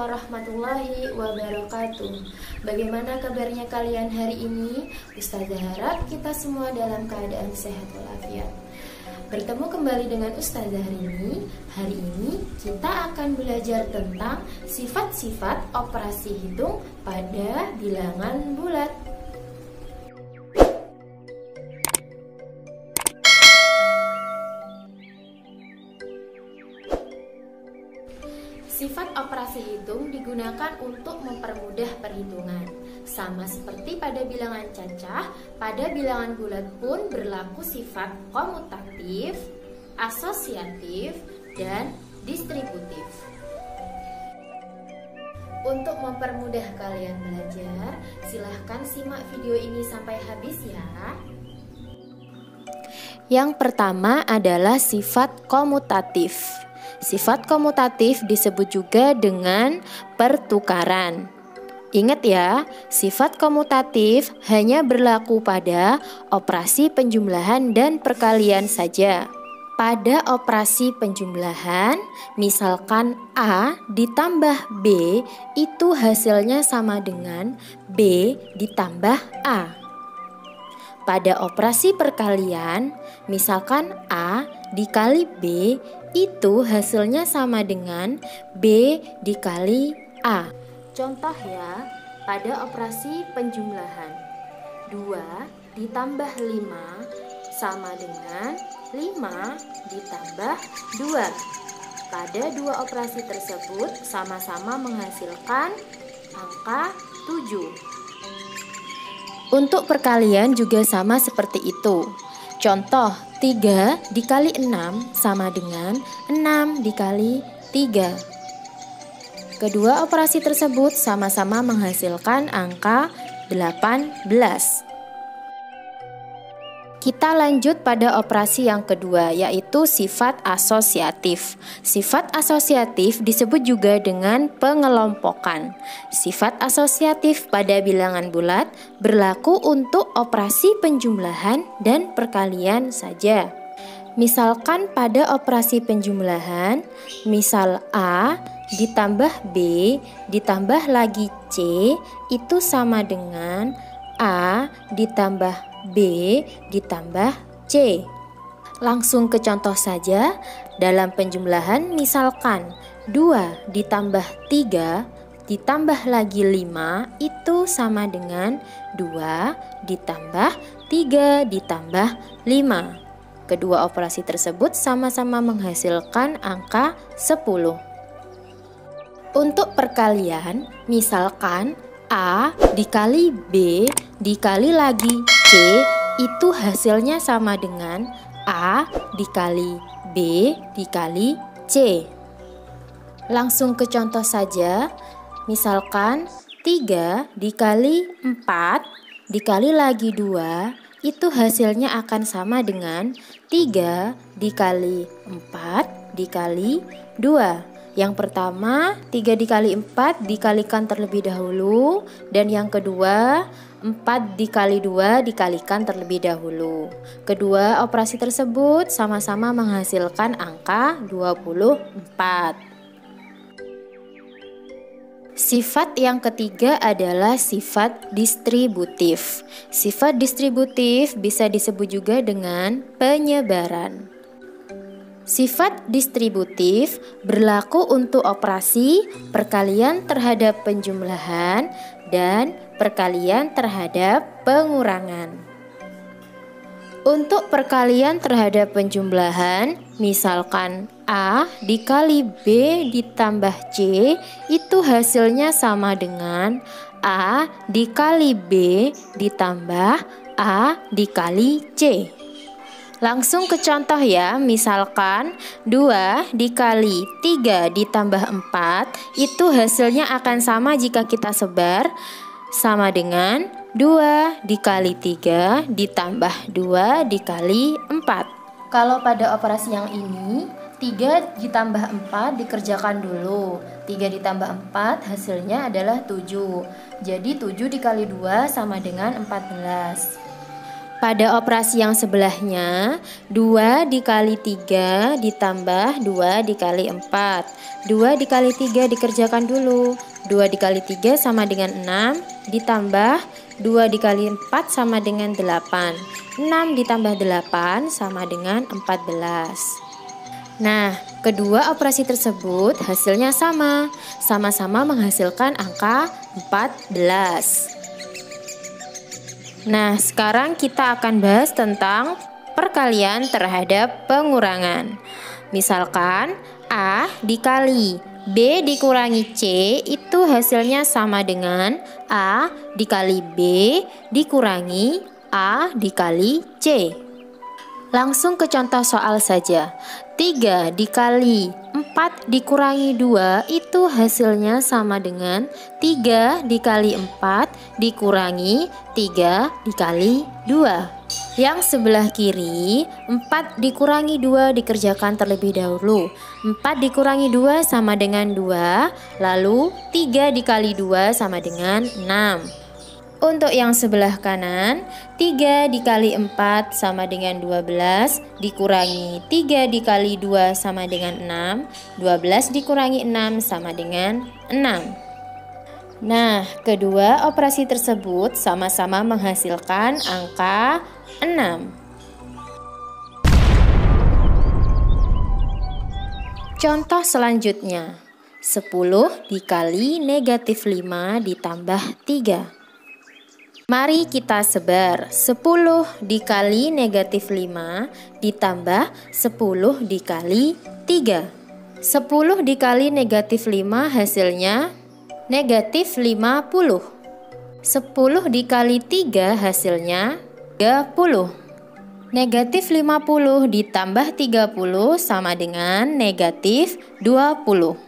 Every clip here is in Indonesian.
warahmatullahi wabarakatuh. Bagaimana kabarnya kalian hari ini? Ustazah harap kita semua dalam keadaan sehat walafiat. Bertemu kembali dengan Ustazah Rini. Hari ini kita akan belajar tentang sifat-sifat operasi hitung pada bilangan bulat. Sifat operasi hitung digunakan untuk mempermudah perhitungan. Sama seperti pada bilangan cacah, pada bilangan bulat pun berlaku sifat komutatif, asosiatif, dan distributif. Untuk mempermudah kalian belajar, silahkan simak video ini sampai habis ya. Yang pertama adalah sifat komutatif. Sifat komutatif disebut juga dengan pertukaran. Ingat ya, sifat komutatif hanya berlaku pada operasi penjumlahan dan perkalian saja. Pada operasi penjumlahan, misalkan A ditambah B, itu hasilnya sama dengan B ditambah A. Pada operasi perkalian, misalkan A dikali B, itu hasilnya sama dengan B dikali A. Contoh ya, pada operasi penjumlahan 2 ditambah 5 sama dengan 5 ditambah 2. Pada dua operasi tersebut sama-sama menghasilkan angka 7. Untuk perkalian juga sama seperti itu. Contoh, 3 dikali 6 sama dengan 6 dikali 3. Kedua operasi tersebut sama-sama menghasilkan angka 18. Kita lanjut pada operasi yang kedua, yaitu sifat asosiatif. Sifat asosiatif disebut juga dengan pengelompokan. Sifat asosiatif pada bilangan bulat berlaku untuk operasi penjumlahan dan perkalian saja. Misalkan pada operasi penjumlahan, misal A ditambah B ditambah lagi C itu sama dengan A ditambah B ditambah C. Langsung ke contoh saja. Dalam penjumlahan misalkan 2 ditambah 3 ditambah lagi 5 itu sama dengan 2 ditambah 3 ditambah 5. Kedua operasi tersebut sama-sama menghasilkan angka 10. Untuk perkalian, misalkan A dikali B dikali lagi C itu hasilnya sama dengan A dikali B dikali C. Langsung ke contoh saja. Misalkan 3 dikali 4 dikali lagi 2 itu hasilnya akan sama dengan 3 dikali 4 dikali 2. Yang pertama 3 dikali 4 dikalikan terlebih dahulu, dan yang kedua 4 dikali 2 dikalikan terlebih dahulu. Kedua operasi tersebut sama-sama menghasilkan angka 24. Sifat yang ketiga adalah sifat distributif. Sifat distributif bisa disebut juga dengan penyebaran. Sifat distributif berlaku untuk operasi perkalian terhadap penjumlahan dan perkalian terhadap pengurangan. Untuk perkalian terhadap penjumlahan, misalkan A dikali B ditambah C itu hasilnya sama dengan A dikali B ditambah A dikali C. Langsung ke contoh ya, misalkan 2 dikali 3 ditambah 4 itu hasilnya akan sama jika kita sebar, sama dengan 2 dikali 3 ditambah 2 dikali 4. Kalau pada operasi yang ini 3 ditambah 4 dikerjakan dulu. 3 ditambah 4 hasilnya adalah 7. Jadi 7 dikali 2 sama dengan 14. Pada operasi yang sebelahnya, 2 dikali 3 ditambah 2 dikali 4. 2 dikali 3 dikerjakan dulu. 2 dikali 3 sama dengan 6, ditambah 2 dikali 4 sama dengan 8. 6 ditambah 8 sama dengan 14. Nah, kedua operasi tersebut hasilnya sama. Sama-sama menghasilkan angka 14. Nah, sekarang kita akan bahas tentang perkalian terhadap pengurangan. Misalkan A dikali B dikurangi C itu hasilnya sama dengan A dikali B dikurangi A dikali C. Langsung ke contoh soal saja. 3 dikali 4 dikurangi 2 itu hasilnya sama dengan 3 dikali 4 dikurangi 3 dikali 2. Yang sebelah kiri, 4 dikurangi 2 dikerjakan terlebih dahulu. 4 dikurangi 2 sama dengan 2, lalu 3 dikali 2 sama dengan 6. Untuk yang sebelah kanan, 3 dikali 4 sama dengan 12, dikurangi 3 dikali 2 sama dengan 6, 12 dikurangi 6 sama dengan 6. Nah, kedua operasi tersebut sama-sama menghasilkan angka 6. Contoh selanjutnya, 10 dikali negatif 5 ditambah 3. Mari kita sebar. 10 dikali negatif 5 ditambah 10 dikali 3. 10 dikali negatif 5 hasilnya negatif 50. 10 dikali 3 hasilnya 30. Negatif 50 ditambah 30 sama dengan negatif 20.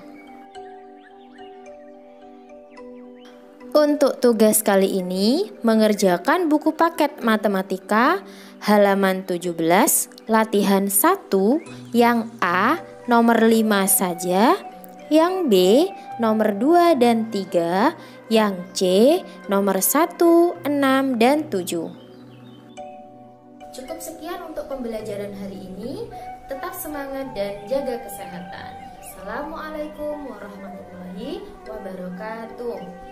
Untuk tugas kali ini, mengerjakan buku paket matematika halaman 17, latihan 1, yang A nomor 5 saja, yang B nomor 2 dan 3, yang C nomor 1, 6, dan 7. Cukup sekian untuk pembelajaran hari ini. Tetap semangat dan jaga kesehatan. Assalamualaikum warahmatullahi wabarakatuh.